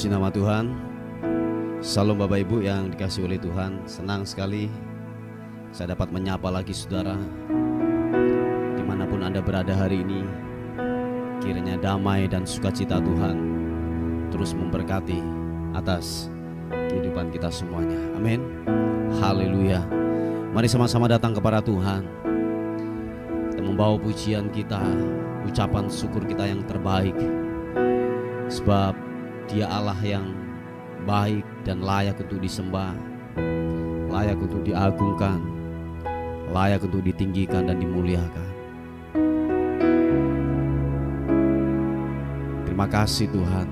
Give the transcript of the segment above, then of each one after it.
Puji nama Tuhan. Salam Bapak Ibu yang dikasihi oleh Tuhan. Senang sekali saya dapat menyapa lagi saudara dimanapun Anda berada hari ini. Kiranya damai dan sukacita Tuhan terus memberkati atas kehidupan kita semuanya. Amin. Haleluya. Mari sama-sama datang kepada Tuhan. Kita membawa pujian kita, ucapan syukur kita yang terbaik. Sebab Dia Allah yang baik dan layak untuk disembah, layak untuk diagungkan, layak untuk ditinggikan dan dimuliakan. Terima kasih Tuhan.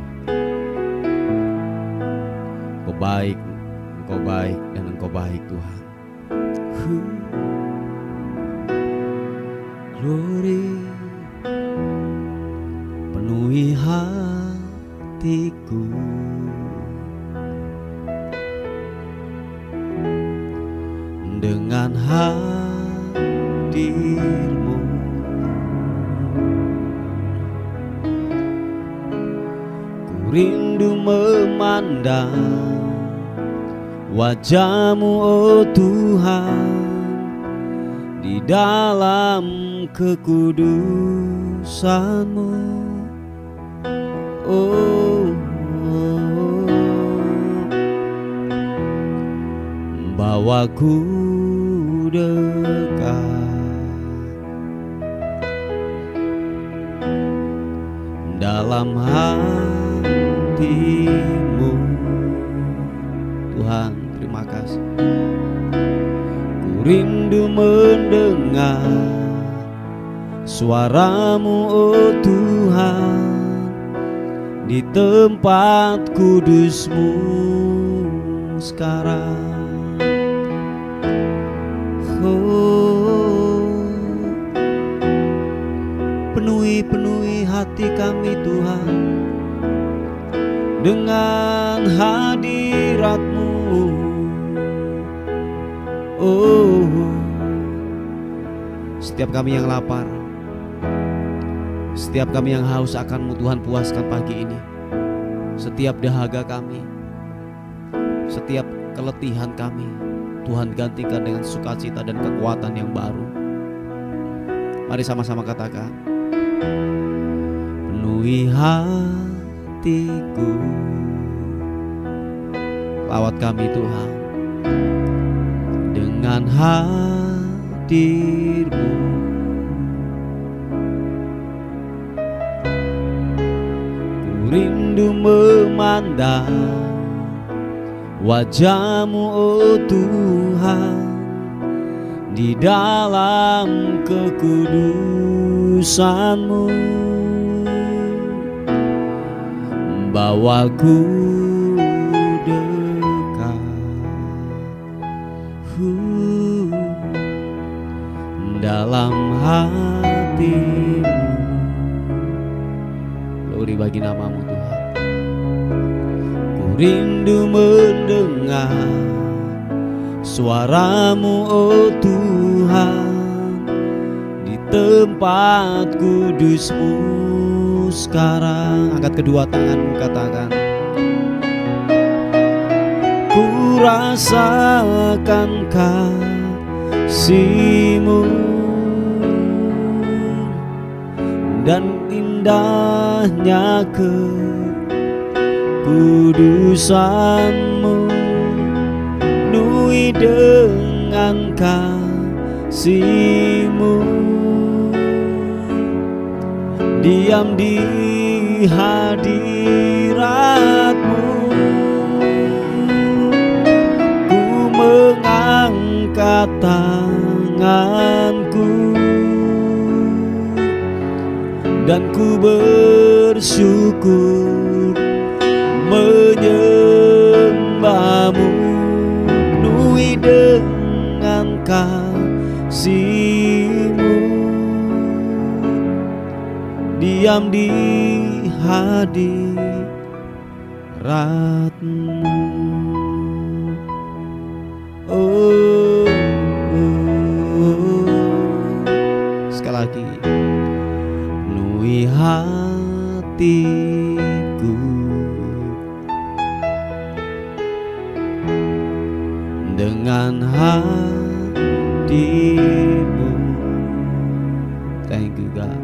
Engkau baik dan Engkau baik Tuhan. Glory penuhi hatiku, dengan hadir-Mu. Ku rindu memandang wajah-Mu, oh Tuhan, di dalam kekudusan-Mu. Oh, bawaku dekat dalam hati-Mu. Tuhan, terima kasih. Ku rindu mendengar suara-Mu, oh Tuhan, di tempat kudus-Mu sekarang. Oh, penuhi hati kami Tuhan dengan hadirat-Mu. Oh, setiap kami yang lapar, setiap kami yang haus akan-Mu Tuhan, puaskan pagi ini. Setiap dahaga kami, setiap keletihan kami, Tuhan gantikan dengan sukacita dan kekuatan yang baru. Mari sama-sama katakan, penuhi hatiku. Lawat kami Tuhan dengan hadir-Mu. Ku rindu memandang wajah-Mu, oh Tuhan, di dalam kekudusan-Mu. Bawaku dekat dalam hati-Mu. Glory bagi nama-Mu Tuhan. Rindu mendengar suara-Mu, oh Tuhan, di tempat kudus-Mu sekarang. Angkat kedua tanganmu, katakan, ku rasakan kasih-Mu dan indahnya kudusan-Mu, penuhi dengan kasih-Mu, diam di hadirat-Mu. Ku mengangkat tanganku dan ku bersyukur menyembah-Mu, penuhi dengan kasih-Mu, diam di hadirat-Mu. Oh, sekali lagi, penuhi hatiku dengan hadimu. Thank you God.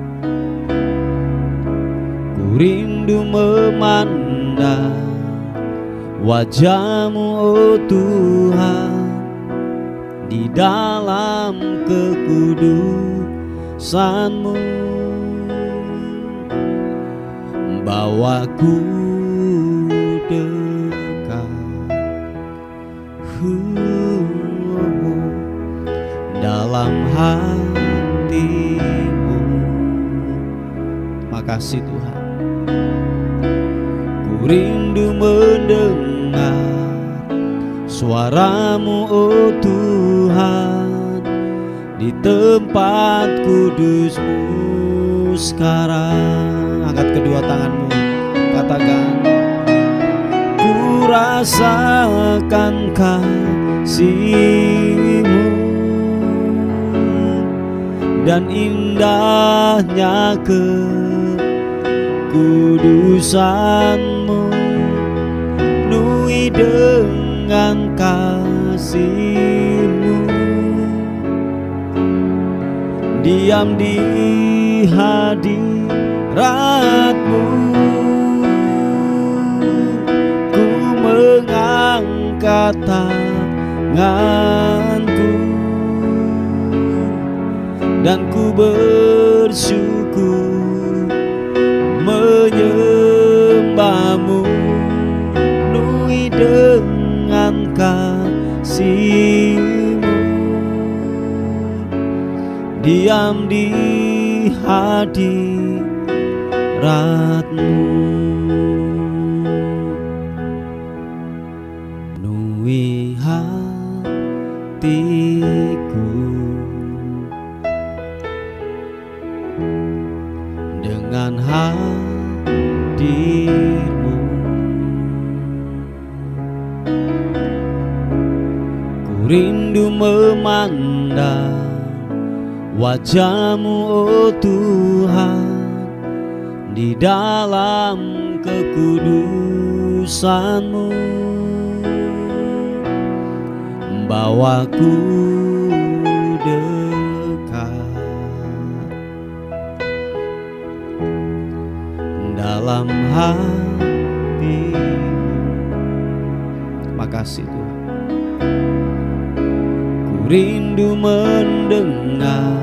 Ku rindu memandang wajah-Mu, oh Tuhan, di dalam kekudusan-Mu. Bawaku dekat dalam hati-Mu. Terima kasih Tuhan. Ku rindu mendengar suara-Mu, oh Tuhan, di tempat kudus-Mu sekarang. Angkat kedua tanganmu, katakan, ku rasakan kasih-Mu dan indahnya kekudusan-Mu, penuhi dengan kasih-Mu, diam di hadirat-Mu. Ku mengangkat tanganku dan ku bersyukur menyembah-Mu, penuhi dengan kasih-Mu, diam di hadirat-Mu, penuhi hatiku dengan hadir-Mu. Ku rindu memandang wajah-Mu, oh Tuhan, di dalam kekudusan-Mu. Bawaku dekat dalam hati-Mu. Terima kasih Tuhan. Ku rindu mendengar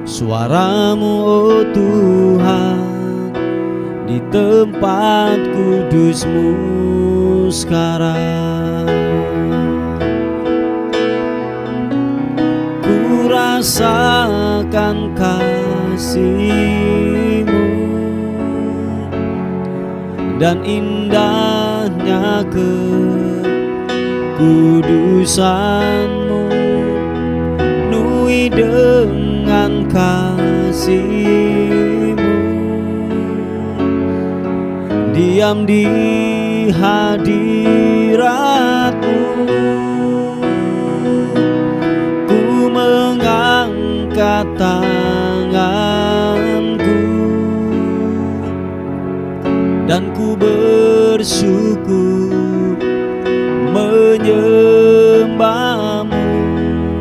suara-Mu, oh Tuhan, di tempat kudus-Mu sekarang. Ku rasakan kasih-Mu dan indahnya kekudusan-Mu, penuhi dengan kasih-Mu, diam di hadirat-Mu. Ku mengangkat tanganku dan ku bersyukur menyembah-Mu,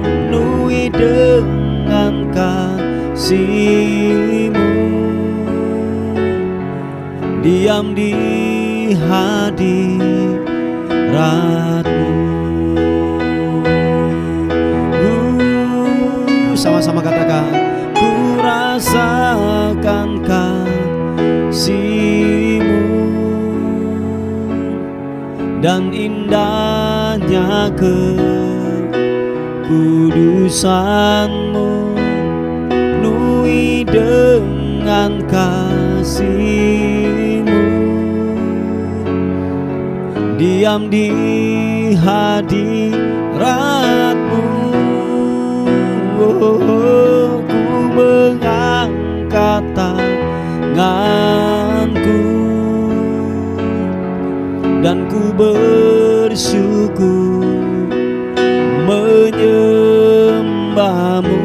penuhi dengan kasih-Mu, diam di hadirat-Mu. Sama-sama katakan, ku rasakan kasih-Mu dan indahnya kekudusan-Mu, penuhi dengan kasih-Mu, diam di hadirat-Mu. Oh, ku mengangkat tanganku dan ku bersyukur menyembah-Mu,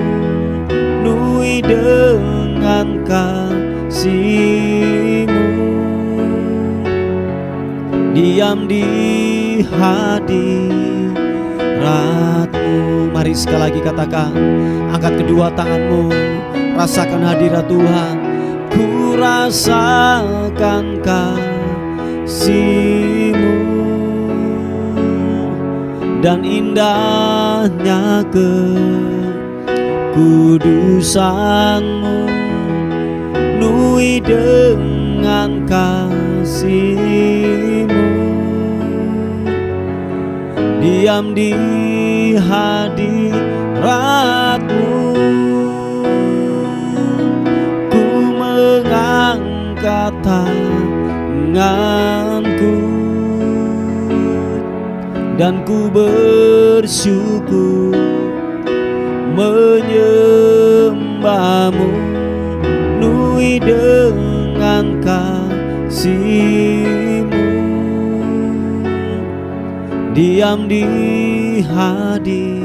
penuhi dengan kasih-Mu, diam di hadirat-Mu. hadiratmu. Mari sekali lagi katakan, angkat kedua tanganmu, rasakan hadirat Tuhan. Ku rasakan kasih-Mu dan indahnya kekudusan-Mu, penuhi dengan kasih-Mu, diam di hadirat-Mu. Ku mengangkat tanganku dan ku bersyukur menyembah-Mu, penuhi dengan kasih-Mu, diam di hadirat-Mu.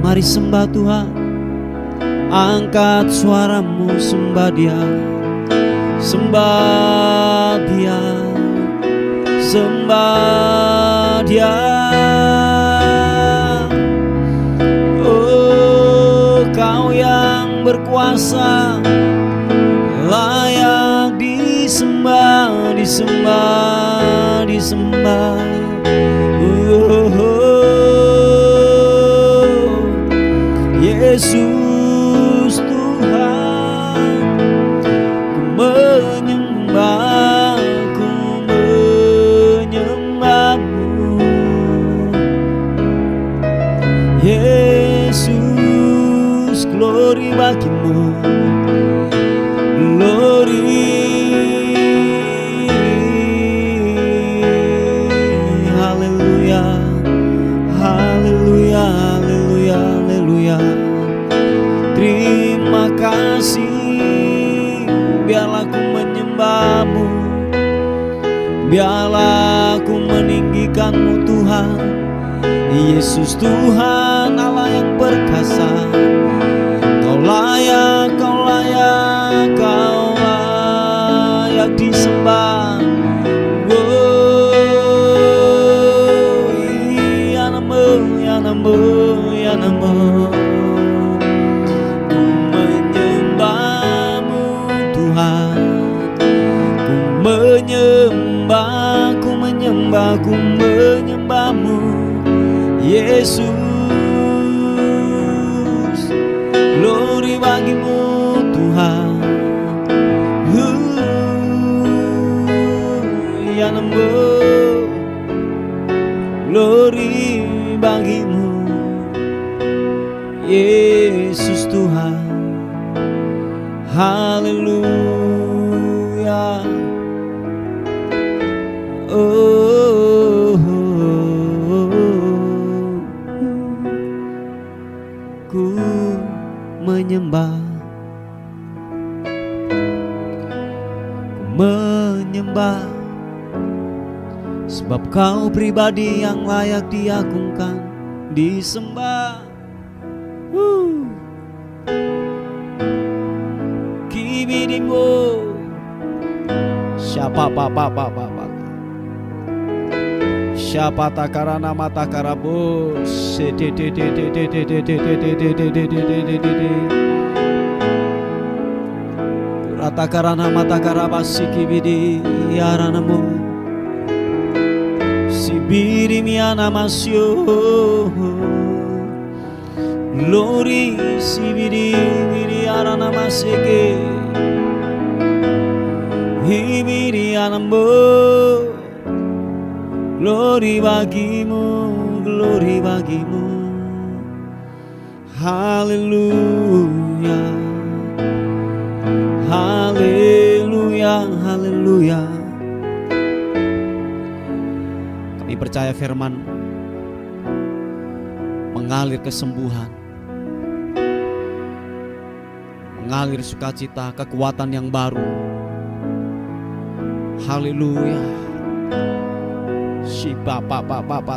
Mari sembah Tuhan, angkat suaramu, sembah Dia, sembah Dia, sembah Dia. Oh, Kau yang berkuasa, layak disembah, disembah, disembah. Yesus Tuhan, ku menyembah, ku menyembah-Mu. Yesus, glory bagi-Mu, glory. Haleluya, haleluya, haleluya, haleluya. Terima kasih, biarlah ku menyembah-Mu, biarlah ku meninggikan-Mu Tuhan. Yesus Tuhan, Allah yang perkasa, Kau layak, Kau layak, Kau layak disembah. Oh, ya namo, ya namo, ya namo. Ku menyembah, ku menyembah-Mu, Yesus. Glory bagi-Mu Tuhan. Ya namo, glory bagi-Mu, Yesus Tuhan. Haleluya. Oh, ku menyembah, ku menyembah, sebab Kau pribadi yang layak diagungkan, disembah. Kibidimo, siapa papa. Siapa takarana mata karabos, rata karana mata karabasi kibidi yaranamu, sibiri miana masyo, glory sibiri miri yarana masike, hibiri anambo. Glory bagi-Mu, glory bagi-Mu. Haleluya, haleluya, haleluya. Kami percaya firman mengalir kesembuhan, mengalir sukacita, kekuatan yang baru. Haleluya. Si Bapa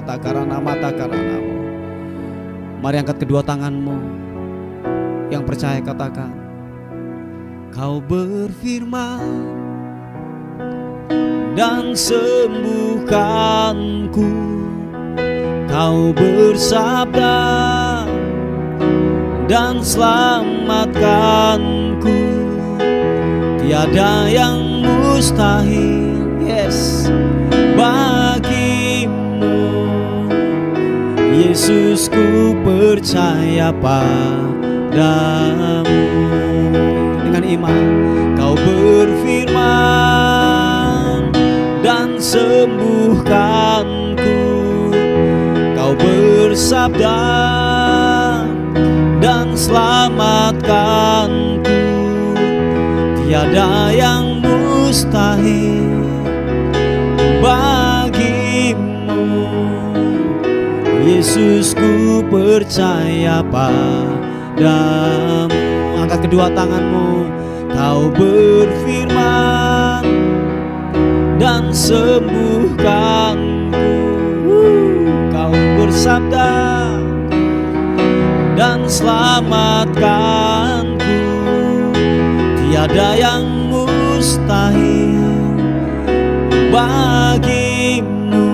takarana mata karana. Mari angkat kedua tanganmu, yang percaya katakan, Kau berfirman dan sembuhkanku. Kau bersabda dan selamatkanku. Tiada yang mustahil, yes, bagimu. Yesus, ku percaya padamu. Dengan iman kau berfirman dan sembuhkanku. Kau bersabda dan selamatkanku. Tiada yang mustahil bagimu. Yesus, ku percaya padamu. Angkat kedua tanganmu. Kau berfirman dan sembuhkanku. Kau bersabda dan selamatkanku. Tiada yang mustahil bagimu.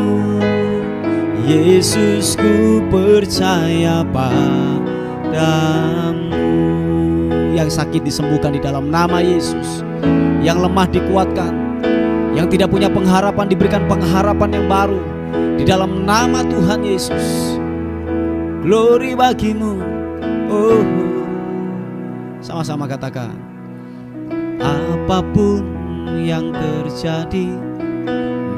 Yesus, ku percaya padamu. Yang sakit disembuhkan di dalam nama Yesus, yang lemah dikuatkan, yang tidak punya pengharapan diberikan pengharapan yang baru di dalam nama Tuhan Yesus. Glory bagimu. Oh, sama-sama katakan. Apapun yang terjadi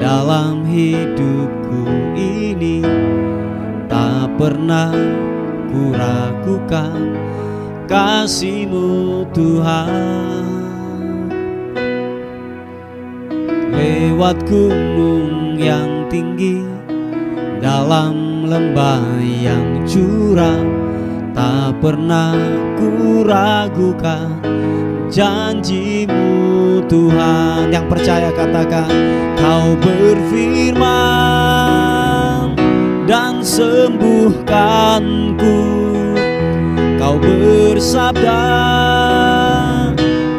dalam hidupku ini, tak pernah ku ragukan kasih-Mu Tuhan. Lewat gunung yang tinggi, dalam lembah yang curam, tak pernah ku ragukan janji-Mu Tuhan. Yang percaya katakan. Kau berfirman dan sembuhkanku. Kau bersabda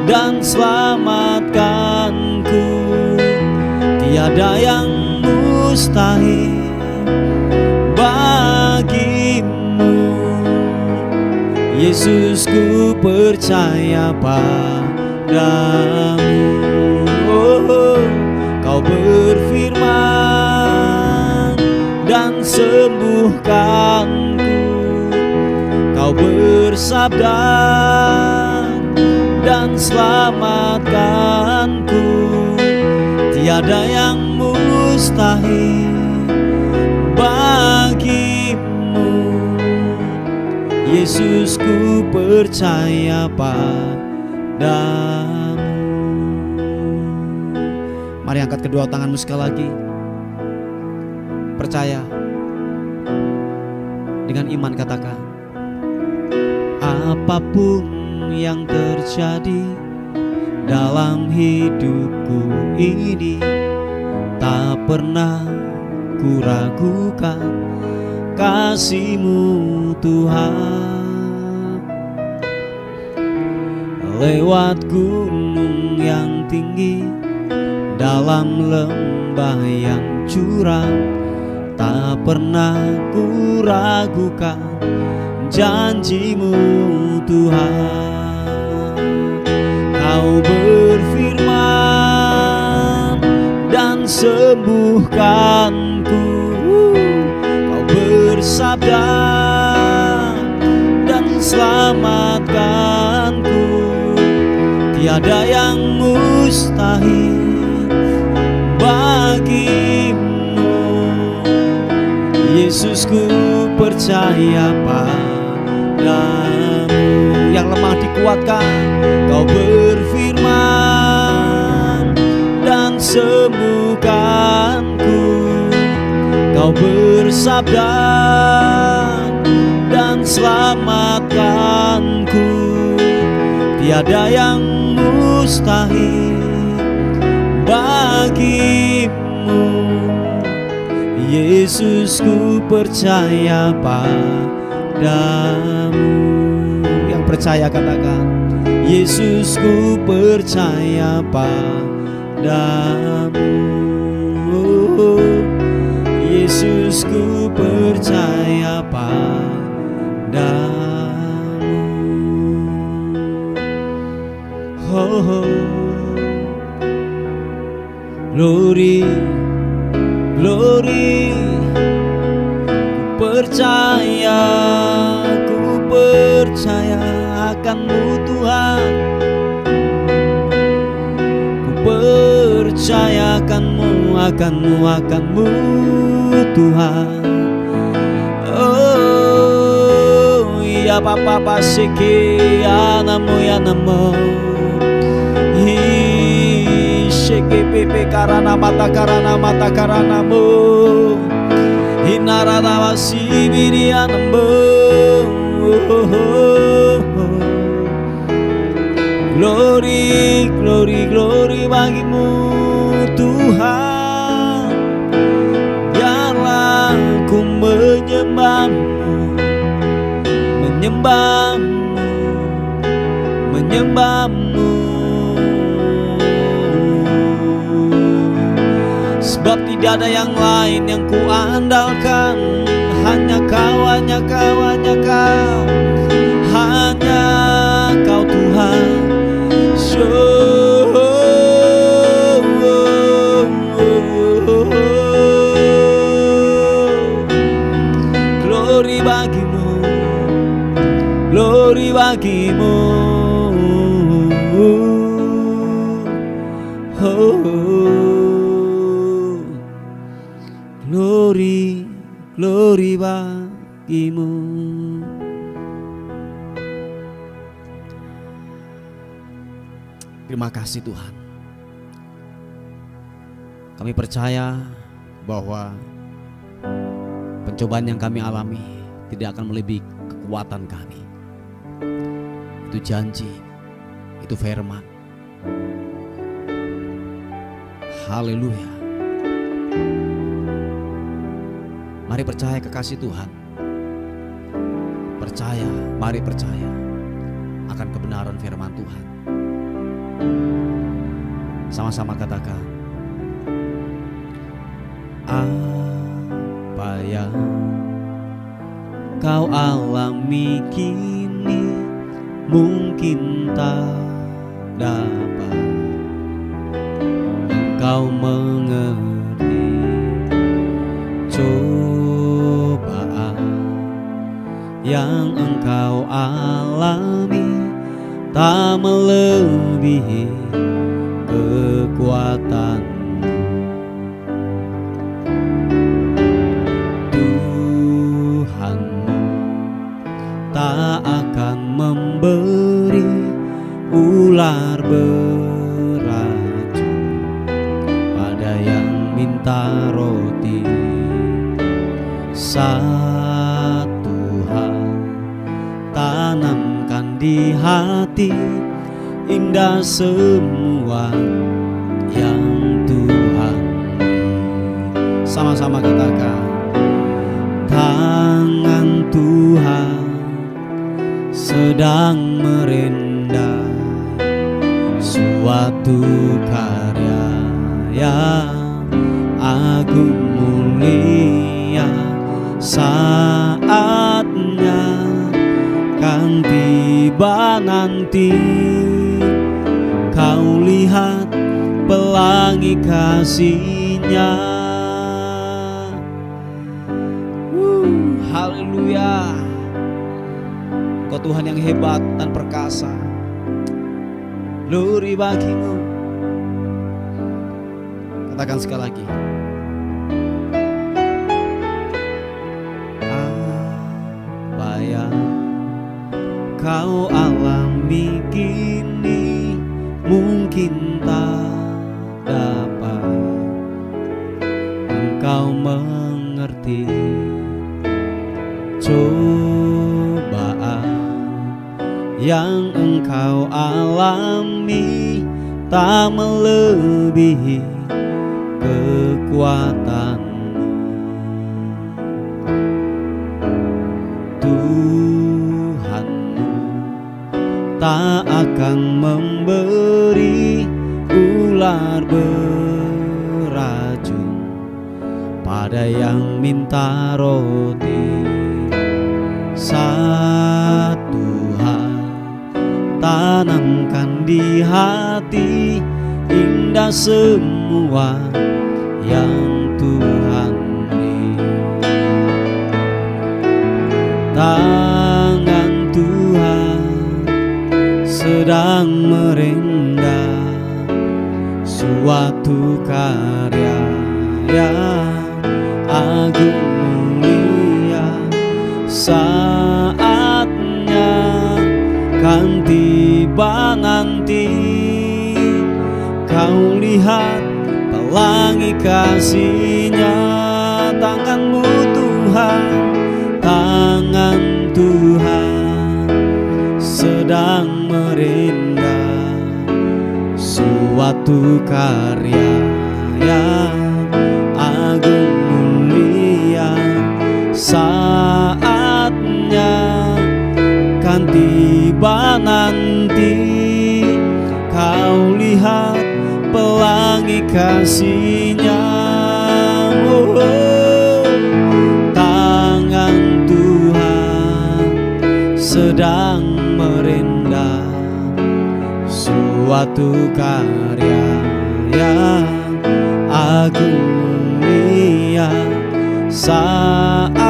dan selamatkanku. Tiada yang mustahil bagimu. Yesus, ku percaya padamu. Oh, Kau berfirman dan sembuhkanku. Kau bersabda dan selamatkanku. Tiada yang mustahil bagimu. Yesus, ku percaya padamu. Mari angkat kedua tanganmu sekali lagi. Percaya. Dengan iman katakan. Apapun yang terjadi dalam hidupku ini, tak pernah ku ragukan kasih-Mu Tuhan. Lewat gunung yang tinggi, dalam lembah yang curam, tak pernah ku ragukan janji-Mu Tuhan. Kau berfirman dan sembuhkanku. Kau bersabda dan selamatkanku. Tiada yang mustahil bagimu. Yesus, ku percaya padamu. Yang lemah dikuatkan. Kau berfirman dan sembuhkanku. Kau bersabda dan selamatkanku. Tiada yang mustahil bagimu. Yesus, ku percaya padamu. Yang percaya katakan. Yesus, ku percaya padamu. Yesus, ku percaya padamu. Oh, glory, glory, ku percaya akan-Mu Tuhan. Ku percaya akan-Mu Tuhan. Oh, ya Papa pasiki ya namo sheke pepe karana mata karanamu hinarada wasibiri anambo. Glory, glory, glory bagimu Tuhan. Biarlah ku menyembahmu. Sebab tidak ada yang lain yang ku andalkan, hanya Kau, hanya Kau Tuhan. Glory bagimu, glory bagimu. Glory, glory bagimu. Terima kasih Tuhan. Kami percaya bahwa pencobaan yang kami alami tidak akan melebihi kekuatan kami. Itu janji, itu firman. Haleluya. Mari percaya kekasih Tuhan. Mari percaya akan kebenaran firman Tuhan. Sama-sama katakan, apa yang kau alami kini mungkin tak dapat engkau mengerti. Cobaan yang engkau alami tak melebihi kekuatanmu. Tuhanmu tak akan memberi ular beracun pada yang minta roti. Satu hal tanamkan di hati, indah semua yang Tuhan beri. Sama-sama katakan, tangan Tuhan sedang merendai suatu karya yang agung mulia. Saatnya kan tiba nanti, kau lihat pelangi kasih-Nya. Haleluya. Kau Tuhan yang hebat dan perkasa. Glory bagimu. Katakan sekali lagi, apa yang kau alami kini mungkin tak dapat engkau mengerti. Cobaan yang engkau alami tak melebihi kekuatanmu. Tuhanmu tak akan memberi ular beracun Ada yang minta roti, satu hal tanamkan di hati, indah semua yang Tuhan beri. Tangan Tuhan sedang merendah suatu karya yang agung mulia. Saatnya kan tiba nanti, kau lihat pelangi kasih-Nya. Tanganmu Tuhan, tangan Tuhan sedang merendah suatu karya yang agung mulia. Saatnya kan tiba nanti, kau lihat pelangi kasih-Nya. Oh, tangan Tuhan sedang merendah suatu karya yang agung mulia. Saatnya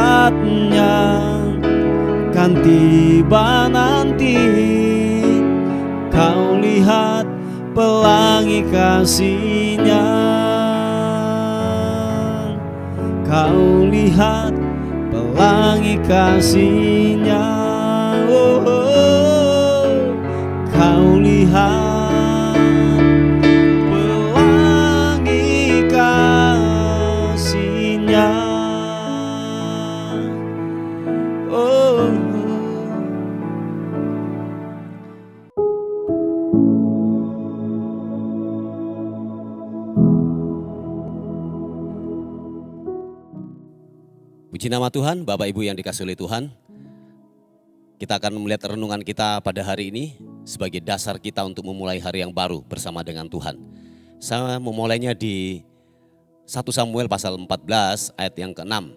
kan tiba nanti, kau lihat pelangi kasih-Nya. Kau lihat pelangi kasih-Nya. Oh, kau lihat pelangi kasih-Nya. Oh. Puji nama Tuhan, Bapak Ibu yang dikasihi oleh Tuhan. Kita akan melihat renungan kita pada hari ini sebagai dasar kita untuk memulai hari yang baru bersama dengan Tuhan. Saya memulainya di 1 Samuel pasal 14 ayat yang ke-6.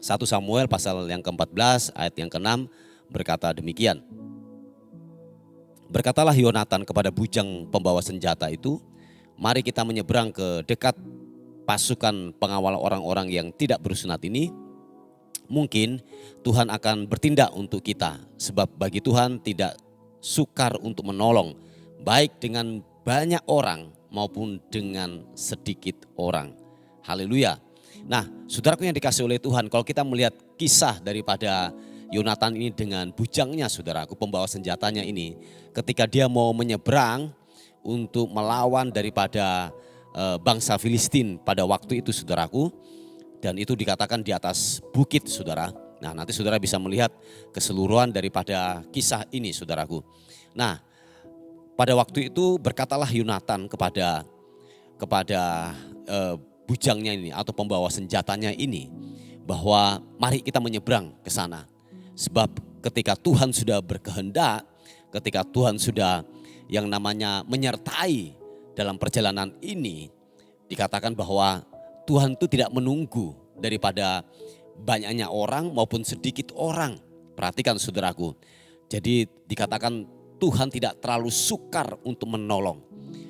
1 Samuel pasal yang ke-14 ayat yang ke-6 berkata demikian. Berkatalah Yonatan kepada bujang pembawa senjata itu, mari kita menyeberang ke dekat pasukan pengawal orang-orang yang tidak bersunat ini. Mungkin Tuhan akan bertindak untuk kita, sebab bagi Tuhan tidak sukar untuk menolong, baik dengan banyak orang maupun dengan sedikit orang. Haleluya. Nah, saudaraku yang dikasihi oleh Tuhan, kalau kita melihat kisah daripada Yonatan ini dengan bujangnya, saudaraku, pembawa senjatanya ini, ketika dia mau menyeberang untuk melawan daripada bangsa Filistin pada waktu itu, saudaraku, dan itu dikatakan di atas bukit, saudara. Nah, nanti saudara bisa melihat keseluruhan daripada kisah ini, saudaraku. Nah, pada waktu itu berkatalah Yonatan kepada bujangnya ini atau pembawa senjatanya ini, bahwa mari kita menyeberang ke sana. Sebab ketika Tuhan sudah berkehendak, ketika Tuhan sudah yang namanya menyertai dalam perjalanan ini, dikatakan bahwa Tuhan itu tidak menunggu daripada banyaknya orang maupun sedikit orang. Perhatikan saudaraku. Jadi dikatakan Tuhan tidak terlalu sukar untuk menolong.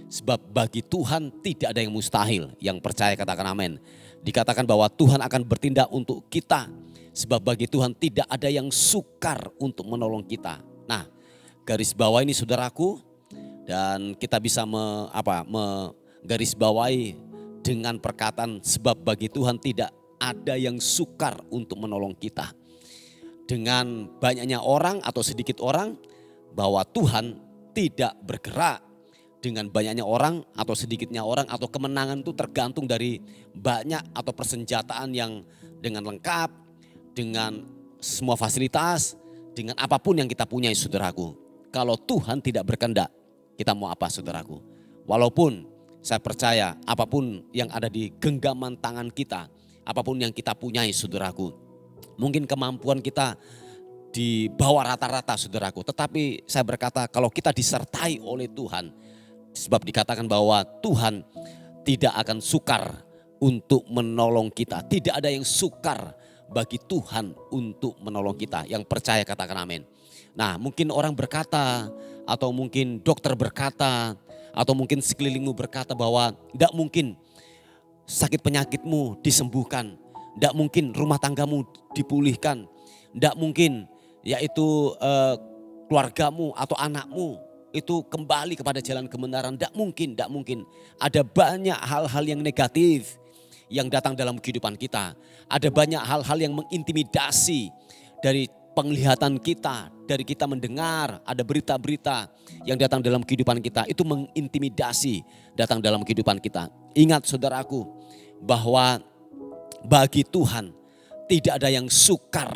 Sebab bagi Tuhan tidak ada yang mustahil. Yang percaya katakan amin. Dikatakan bahwa Tuhan akan bertindak untuk kita. Sebab bagi Tuhan tidak ada yang sukar untuk menolong kita. Nah, garis bawah ini saudaraku. Dan kita bisa menggaris bawahi dengan perkataan sebab bagi Tuhan tidak ada yang sukar untuk menolong kita. Dengan banyaknya orang atau sedikit orang, bahwa Tuhan tidak bergerak. Dengan banyaknya orang atau sedikitnya orang atau kemenangan itu tergantung dari banyak atau persenjataan yang dengan lengkap, dengan semua fasilitas, dengan apapun yang kita punya, saudaraku. Kalau Tuhan tidak berkehendak, kita mau apa, saudaraku? Walaupun saya percaya apapun yang ada di genggaman tangan kita, apapun yang kita punyai, saudaraku, mungkin kemampuan kita di bawah rata-rata, saudaraku. Tetapi saya berkata kalau kita disertai oleh Tuhan, sebab dikatakan bahwa Tuhan tidak akan sukar untuk menolong kita. Tidak ada yang sukar bagi Tuhan untuk menolong kita. Yang percaya katakan amin. Nah, mungkin orang berkata, atau mungkin dokter berkata, atau mungkin sekelilingmu berkata bahwa tidak mungkin sakit penyakitmu disembuhkan, tidak mungkin rumah tanggamu dipulihkan, tidak mungkin yaitu keluargamu atau anakmu itu kembali kepada jalan kebenaran. Tidak mungkin, tidak mungkin. Ada banyak hal-hal yang negatif yang datang dalam kehidupan kita. Ada banyak hal-hal yang mengintimidasi dari penglihatan kita, dari kita mendengar. Ada berita-berita yang datang dalam kehidupan kita. Itu mengintimidasi datang dalam kehidupan kita. Ingat saudaraku, bahwa bagi Tuhan tidak ada yang sukar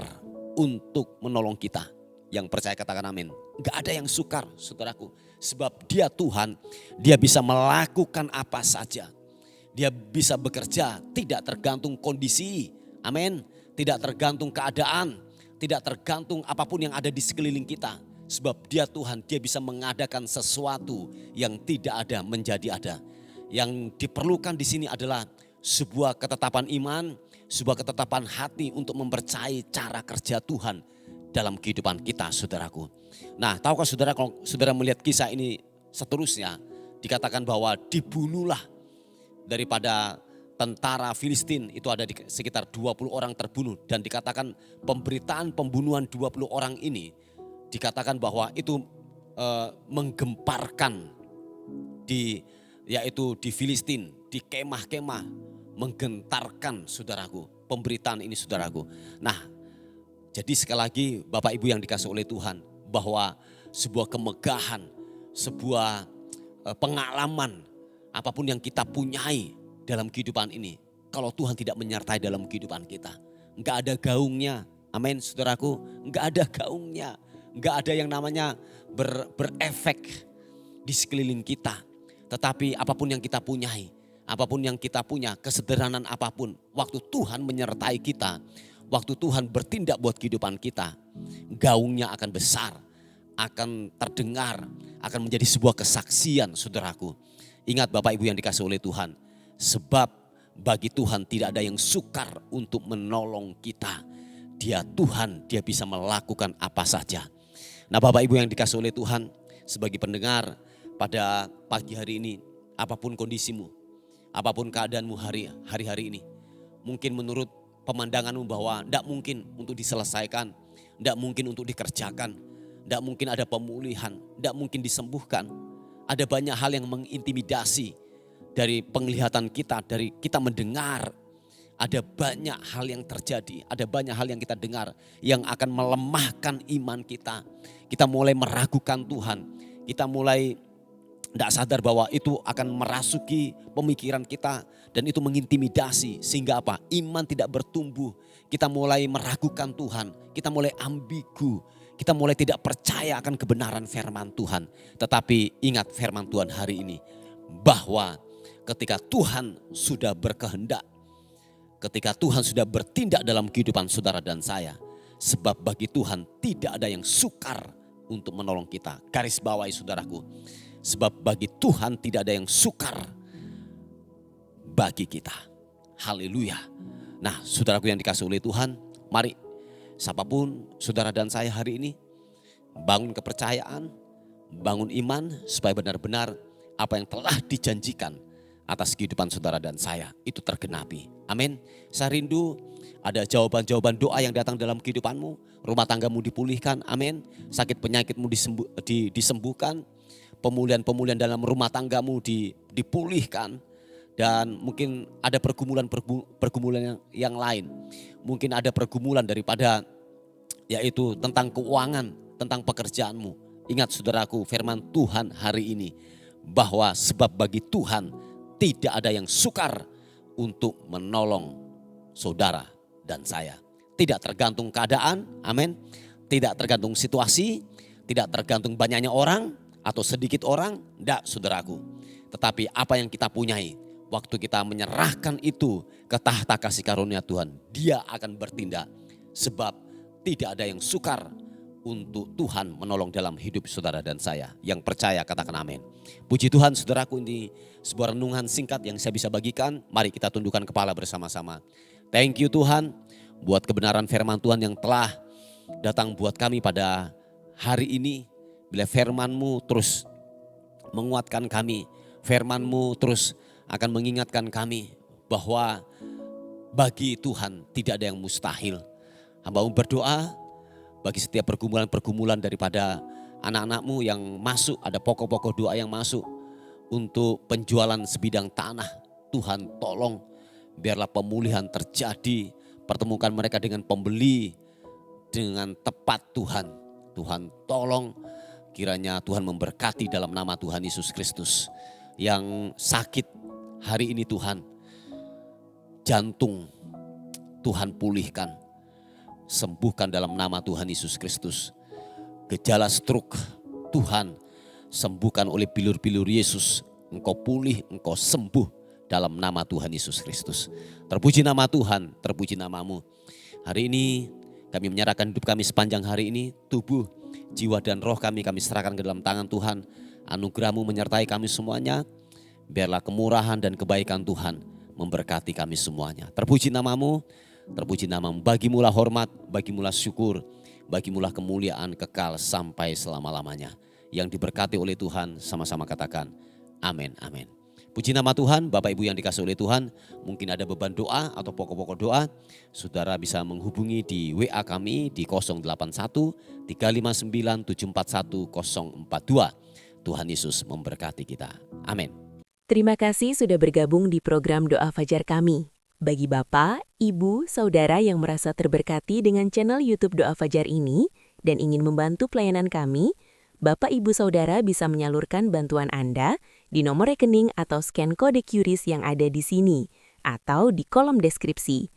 untuk menolong kita. Yang percaya katakan amin. Gak ada yang sukar saudaraku. Sebab dia Tuhan, dia bisa melakukan apa saja. Dia bisa bekerja, tidak tergantung kondisi. Amin. Tidak tergantung keadaan. Tidak tergantung apapun yang ada di sekeliling kita. Sebab dia Tuhan, dia bisa mengadakan sesuatu yang tidak ada menjadi ada. Yang diperlukan di sini adalah sebuah ketetapan iman, sebuah ketetapan hati untuk mempercayai cara kerja Tuhan dalam kehidupan kita saudaraku. Nah, tahukah saudara kalau saudara melihat kisah ini seterusnya, dikatakan bahwa dibunuhlah daripada tentara Filistin, itu ada di sekitar 20 orang terbunuh. Dan dikatakan pemberitaan pembunuhan 20 orang ini, dikatakan bahwa itu menggemparkan yaitu di Filistin, di kemah-kemah, menggentarkan saudaraku, pemberitaan ini saudaraku. Nah, jadi sekali lagi Bapak Ibu yang dikasih oleh Tuhan, bahwa sebuah kemegahan, sebuah pengalaman, apapun yang kita punyai dalam kehidupan ini, kalau Tuhan tidak menyertai dalam kehidupan kita, enggak ada gaungnya. Amin saudaraku, enggak ada gaungnya, enggak ada yang namanya berefek di sekeliling kita. Tetapi apapun yang kita punyai, apapun yang kita punya, kesederhanaan apapun, waktu Tuhan menyertai kita, waktu Tuhan bertindak buat kehidupan kita, gaungnya akan besar, akan terdengar, akan menjadi sebuah kesaksian saudaraku. Ingat Bapak Ibu yang dikasih oleh Tuhan, sebab bagi Tuhan tidak ada yang sukar untuk menolong kita. Dia Tuhan, dia bisa melakukan apa saja. Nah Bapak Ibu yang dikasih oleh Tuhan, sebagai pendengar pada pagi hari ini, apapun kondisimu, apapun keadaanmu hari-hari ini, mungkin menurut pemandanganmu bahwa tidak mungkin untuk diselesaikan, tidak mungkin untuk dikerjakan, tidak mungkin ada pemulihan, tidak mungkin disembuhkan. Ada banyak hal yang mengintimidasi dari penglihatan kita, dari kita mendengar. Ada banyak hal yang terjadi, ada banyak hal yang kita dengar yang akan melemahkan iman kita. Kita mulai meragukan Tuhan, kita mulai tidak sadar bahwa itu akan merasuki pemikiran kita dan itu mengintimidasi sehingga apa? Iman tidak bertumbuh. Kita mulai meragukan Tuhan, kita mulai ambigu, kita mulai tidak percaya akan kebenaran firman Tuhan. Tetapi ingat firman Tuhan hari ini bahwa ketika Tuhan sudah berkehendak, ketika Tuhan sudah bertindak dalam kehidupan saudara dan saya, sebab bagi Tuhan tidak ada yang sukar untuk menolong kita. Garis bawahi saudaraku. Sebab bagi Tuhan tidak ada yang sukar bagi kita. Haleluya. Nah saudaraku yang dikasih oleh Tuhan, mari siapapun saudara dan saya hari ini, bangun kepercayaan, bangun iman supaya benar-benar apa yang telah dijanjikan atas kehidupan saudara dan saya itu tergenapi. Amin. Saya rindu ada jawaban-jawaban doa yang datang dalam kehidupanmu, rumah tanggamu dipulihkan, amin. Sakit penyakitmu disembuhkan, pemulihan-pemulihan dalam rumah tanggamu dipulihkan, dan mungkin ada pergumulan yang lain. Mungkin ada pergumulan daripada yaitu tentang keuangan, tentang pekerjaanmu. Ingat saudaraku, firman Tuhan hari ini bahwa sebab bagi Tuhan tidak ada yang sukar untuk menolong saudara dan saya. Tidak tergantung keadaan, amin. Tidak tergantung situasi, tidak tergantung banyaknya orang atau sedikit orang, tidak saudaraku. Tetapi apa yang kita punyai, waktu kita menyerahkan itu ke tahta kasih karunia Tuhan, dia akan bertindak. Sebab tidak ada yang sukar untuk Tuhan menolong dalam hidup saudara dan saya. Yang percaya katakan amin. Puji Tuhan saudaraku, ini sebuah renungan singkat yang saya bisa bagikan. Mari kita tundukkan kepala bersama-sama. Thank you Tuhan buat kebenaran firman Tuhan yang telah datang buat kami pada hari ini. Bila firman-Mu terus menguatkan kami, firman-Mu terus akan mengingatkan kami bahwa bagi Tuhan tidak ada yang mustahil. Hamba-Mu berdoa bagi setiap pergumulan-pergumulan daripada anak-anak-Mu yang masuk, ada pokok-pokok doa yang masuk untuk penjualan sebidang tanah. Tuhan tolong biarlah pemulihan terjadi, pertemukan mereka dengan pembeli dengan tepat Tuhan. Tuhan tolong kiranya Tuhan memberkati dalam nama Tuhan Yesus Kristus. Yang sakit hari ini Tuhan, jantung Tuhan pulihkan, sembuhkan dalam nama Tuhan Yesus Kristus. Gejala stroke Tuhan sembuhkan oleh bilur-bilur Yesus. Engkau pulih, engkau sembuh dalam nama Tuhan Yesus Kristus. Terpuji nama Tuhan, terpuji nama-Mu. Hari ini kami menyerahkan hidup kami sepanjang hari ini, tubuh, jiwa dan roh kami serahkan ke dalam tangan Tuhan. Anugerah-Mu menyertai kami semuanya. Biarlah kemurahan dan kebaikan Tuhan memberkati kami semuanya. Terpuji nama-Mu, terpuji nama-Mu. Bagimulah hormat, bagimulah syukur, bagimulah kemuliaan kekal sampai selama-lamanya. Yang diberkati oleh Tuhan sama-sama katakan amin, amin. Puji nama Tuhan, Bapak Ibu yang dikasihi oleh Tuhan. Mungkin ada beban doa atau pokok-pokok doa, saudara bisa menghubungi di WA kami di 081 359 741 042. Tuhan Yesus memberkati kita. Amin. Terima kasih sudah bergabung di program Doa Fajar kami. Bagi Bapak, Ibu, Saudara yang merasa terberkati dengan channel YouTube Doa Fajar ini dan ingin membantu pelayanan kami, Bapak Ibu Saudara bisa menyalurkan bantuan Anda di nomor rekening atau scan kode QRIS yang ada di sini atau di kolom deskripsi.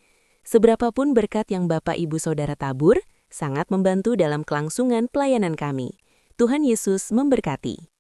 Seberapapun berkat yang Bapak Ibu Saudara tabur, sangat membantu dalam kelangsungan pelayanan kami. Tuhan Yesus memberkati.